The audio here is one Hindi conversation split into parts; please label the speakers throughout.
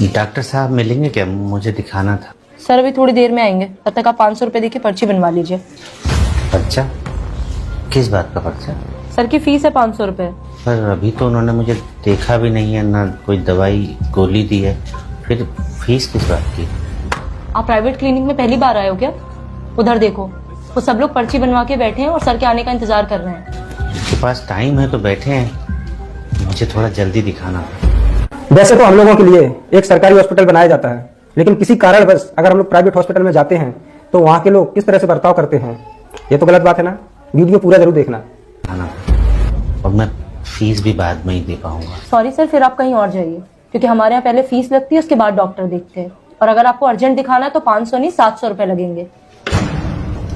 Speaker 1: डॉक्टर साहब मिलेंगे क्या? मुझे दिखाना था।
Speaker 2: सर अभी थोड़ी देर में आएंगे, तब तक आप 500 रुपए देके पर्ची बनवा लीजिए।
Speaker 1: पर्चा? किस बात का पर्चा?
Speaker 2: सर की फीस है 500 रुपए।
Speaker 1: पर अभी तो उन्होंने मुझे देखा भी नहीं है, ना कोई दवाई गोली दी है, फिर फीस किस बात की?
Speaker 2: आप प्राइवेट क्लिनिक में पहली बार आए हो क्या? उधर देखो, वो सब लोग पर्ची बनवा के बैठे हैं और सर के आने का इंतजार कर रहे हैं।
Speaker 1: उनके पास टाइम है तो बैठे हैं, मुझे थोड़ा जल्दी दिखाना था।
Speaker 3: वैसे तो हम लोगों के लिए एक सरकारी हॉस्पिटल बनाया जाता है, लेकिन किसी कारणवश अगर हम लोग प्राइवेट हॉस्पिटल में जाते हैं तो वहाँ के लोग किस तरह से बर्ताव करते हैं, ये तो गलत बात है ना। वीडियो पूरा जरूर देखना।
Speaker 1: और मैं फीस भी बाद में ही दे पाऊंगा।
Speaker 2: सॉरी सर, फिर आप कहीं और जाइए, क्योंकि हमारे यहाँ पहले फीस लगती है, उसके बाद डॉक्टर देखते हैं। और अगर आपको अर्जेंट दिखाना है तो 500 नहीं 700 रुपए लगेंगे।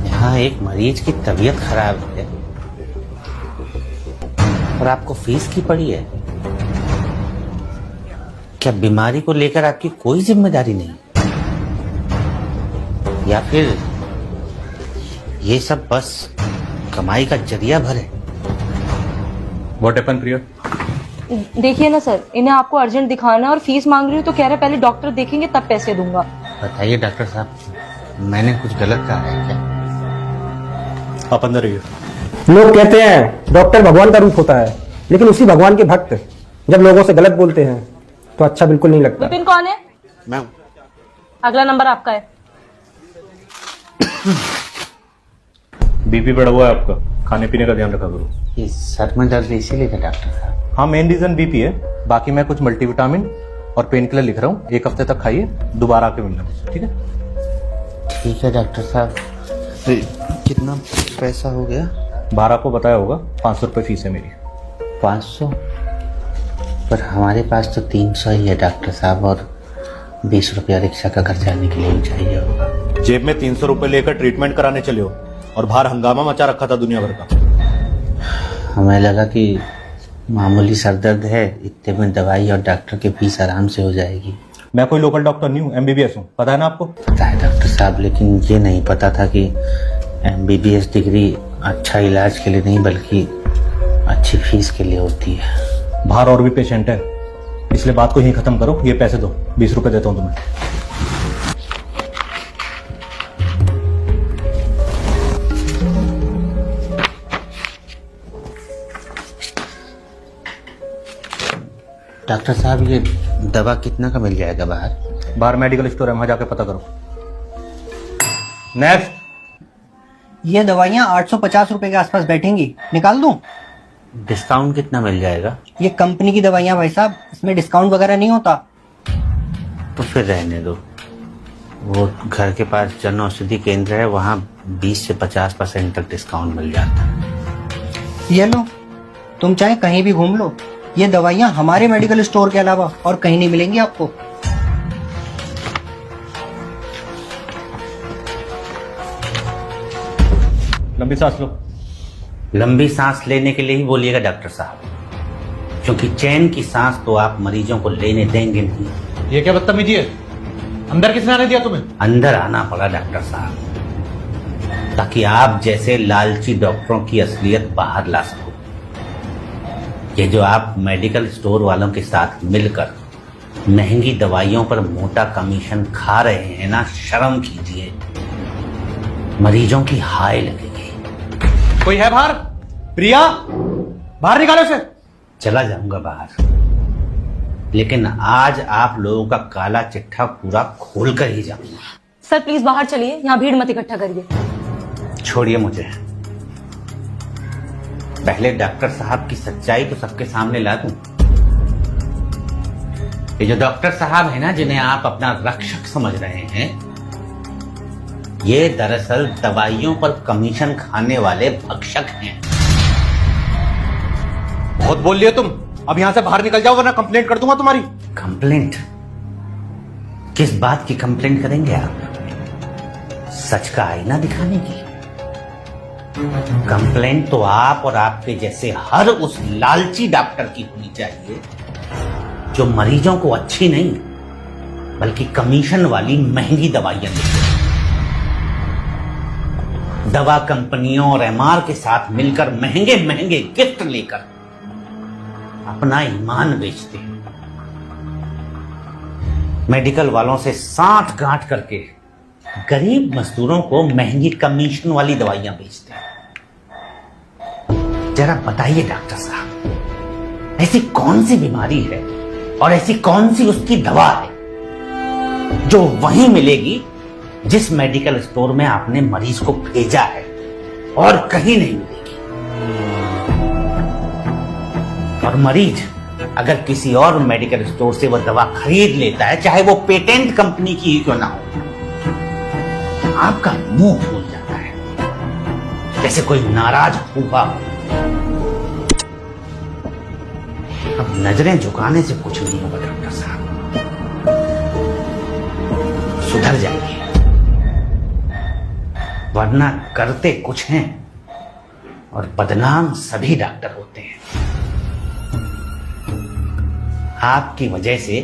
Speaker 1: यहाँ एक मरीज की तबीयत खराब है और आपको फीस की पड़ी है। क्या बीमारी को लेकर आपकी कोई जिम्मेदारी नहीं, या फिर ये सब बस कमाई का जरिया भर है?
Speaker 4: What happened, प्रिया?
Speaker 2: देखिए ना सर, इन्हें आपको अर्जेंट दिखाना है और फीस मांग रही हूँ तो कह रहे पहले डॉक्टर देखेंगे तब पैसे दूंगा।
Speaker 1: बताइए डॉक्टर साहब, मैंने कुछ गलत कहा है क्या?
Speaker 4: आप अंदर रहिए।
Speaker 3: लोग कहते हैं डॉक्टर भगवान का रूप होता है, लेकिन उसी भगवान के भक्त जब लोगों से गलत बोलते हैं तो अच्छा बिल्कुल नहीं लगता।
Speaker 2: विपिन कौन है?
Speaker 1: मैं
Speaker 2: अगला नंबर आपका है।
Speaker 4: बीपी बढ़ा हुआ है आपका, खाने पीने का ध्यान रखा करो।
Speaker 1: ये सर में दर्द इसीलिए था डॉक्टर साहब?
Speaker 4: हाँ, मेन रीजन बीपी है। बाकी मैं कुछ मल्टीविटामिन और पेन किलर लिख रहा हूँ, 1 हफ्ते तक खाइए, दोबारा आके मिलना मुझसे, ठीक है?
Speaker 1: ठीक है डॉक्टर साहब। कितना पैसा हो गया?
Speaker 4: 12 को बताया होगा, 500 रुपये फीस है मेरी।
Speaker 1: 500? पर हमारे पास तो 300 ही है डॉक्टर साहब, और 20 रुपया रिक्शा का खर्च आने के लिए भी चाहिए होगा।
Speaker 4: जेब में 300 रुपये लेकर ट्रीटमेंट कराने चले हो और बाहर हंगामा मचा रखा था दुनिया भर का।
Speaker 1: हमें लगा कि मामूली सरदर्द है, इतने में दवाई और डॉक्टर की फीस आराम से हो जाएगी।
Speaker 4: मैं कोई लोकल डॉक्टर नहीं हूँ, MBBS हूँ, पता है ना आपको?
Speaker 1: पता है डॉक्टर साहब, लेकिन ये नहीं पता था कि MBBS डिग्री अच्छा इलाज के लिए नहीं बल्कि अच्छी फीस के लिए होती है।
Speaker 4: बाहर और भी पेशेंट है, इसलिए बात को यहीं खत्म करो। ये पैसे दो, 20 रुपए देता हूँ तुम्हें।
Speaker 1: डॉक्टर साहब, ये दवा कितना का मिल जाएगा बाहर?
Speaker 4: बाहर मेडिकल स्टोर है, वहां जाके पता करो। नेक्स्ट।
Speaker 5: ये दवाइयाँ 850 रुपए के आसपास बैठेंगी, निकाल दूं?
Speaker 1: डिस्काउंट कितना मिल जाएगा?
Speaker 5: ये कंपनी की दवाइयाँ भाई साहब, इसमें डिस्काउंट वगैरह नहीं होता।
Speaker 1: तो फिर रहने दो। वो घर के पास जन औषधि केंद्र है, वहाँ 20 से 50% तक डिस्काउंट मिल जाता है।
Speaker 5: ये लो, तुम चाहे कहीं भी घूम लो, ये दवाइयाँ हमारे मेडिकल स्टोर के अलावा और कहीं नहीं मिलेंगी आपको।
Speaker 4: लंबी सांस लो।
Speaker 1: लंबी सांस लेने के लिए ही बोलिएगा डॉक्टर साहब, क्योंकि चैन की सांस तो आप मरीजों को लेने देंगे नहीं।
Speaker 4: ये क्या बदतमीजी है? अंदर किसने आने दिया तुम्हें?
Speaker 1: अंदर आना पड़ा डॉक्टर साहब, ताकि आप जैसे लालची डॉक्टरों की असलियत बाहर ला सको। ये जो आप मेडिकल स्टोर वालों के साथ मिलकर महंगी दवाइयों पर मोटा कमीशन खा रहे हैं ना, शर्म कीजिए, मरीजों की हाय लगेगी।
Speaker 4: कोई है बाहर? प्रिया, बाहर निकालो इसे।
Speaker 1: चला जाऊंगा बाहर, लेकिन आज आप लोगों का काला चिट्ठा पूरा खोल कर ही जाऊंगा।
Speaker 2: सर प्लीज बाहर चलिए, यहाँ भीड़ मत इकट्ठा करिए।
Speaker 1: छोड़िए मुझे, पहले डॉक्टर साहब की सच्चाई तो सबके सामने ला दूं। ये जो डॉक्टर साहब है ना, जिन्हें आप अपना रक्षक समझ रहे हैं, ये दरअसल दवाइयों पर कमीशन खाने वाले भक्षक हैं।
Speaker 4: बहुत बोल लिए तुम, अब यहां से बाहर निकल जाओ वरना कंप्लेंट कर दूंगा तुम्हारी।
Speaker 1: कंप्लेंट? किस बात की कंप्लेंट करेंगे आप? सच का आईना दिखाने की? कंप्लेंट तो आप और आपके जैसे हर उस लालची डॉक्टर की होनी चाहिए जो मरीजों को अच्छी नहीं बल्कि कमीशन वाली महंगी दवाइयां देते हैं। दवा कंपनियों और MR के साथ मिलकर महंगे महंगे गिफ्ट लेकर अपना ईमान बेचते हैं। मेडिकल वालों से साठ गांठ करके गरीब मजदूरों को महंगी कमीशन वाली दवाइयां बेचते हैं। जरा बताइए डॉक्टर साहब, ऐसी कौन सी बीमारी है और ऐसी कौन सी उसकी दवा है जो वहीं मिलेगी जिस मेडिकल स्टोर में आपने मरीज को भेजा है और कहीं नहीं मिलेगी। और मरीज अगर किसी और मेडिकल स्टोर से वो दवा खरीद लेता है, चाहे वो पेटेंट कंपनी की ही क्यों ना हो, तो आपका मुंह फूल जाता है जैसे कोई नाराज फूफा हो। अब नजरें झुकाने से कुछ नहीं होगा डॉक्टर साहब, सुधर जाइए, वरना करते कुछ हैं और बदनाम सभी डॉक्टर होते हैं। आपकी वजह से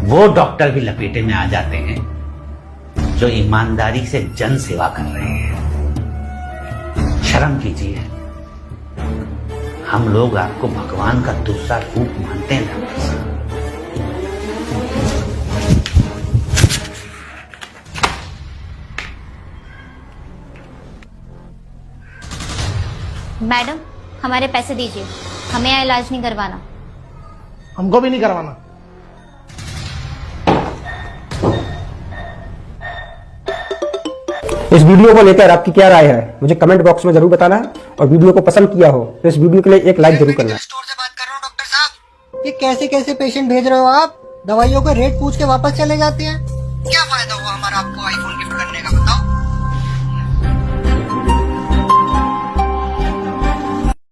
Speaker 1: वो डॉक्टर भी लपेटे में आ जाते हैं जो ईमानदारी से जन सेवा कर रहे हैं। शर्म कीजिए, हम लोग आपको भगवान का दूसरा रूप मानते हैं डॉक्टर साहब।
Speaker 6: मैडम, हमारे पैसे दीजिए, हमें यहाँ इलाज नहीं करवाना।
Speaker 7: हमको भी नहीं करवाना।
Speaker 3: इस वीडियो को लेकर आपकी क्या राय है मुझे कमेंट बॉक्स में जरूर बताना है, और वीडियो को पसंद किया हो तो इस वीडियो के लिए एक लाइक जरूर करना है।
Speaker 5: स्टोर से बात कर रहा हूँ डॉक्टर साहब। ये कैसे कैसे पेशेंट भेज रहे हो आप? दवाइयों का रेट पूछ के वापस चले जाते हैं, क्या फायदा?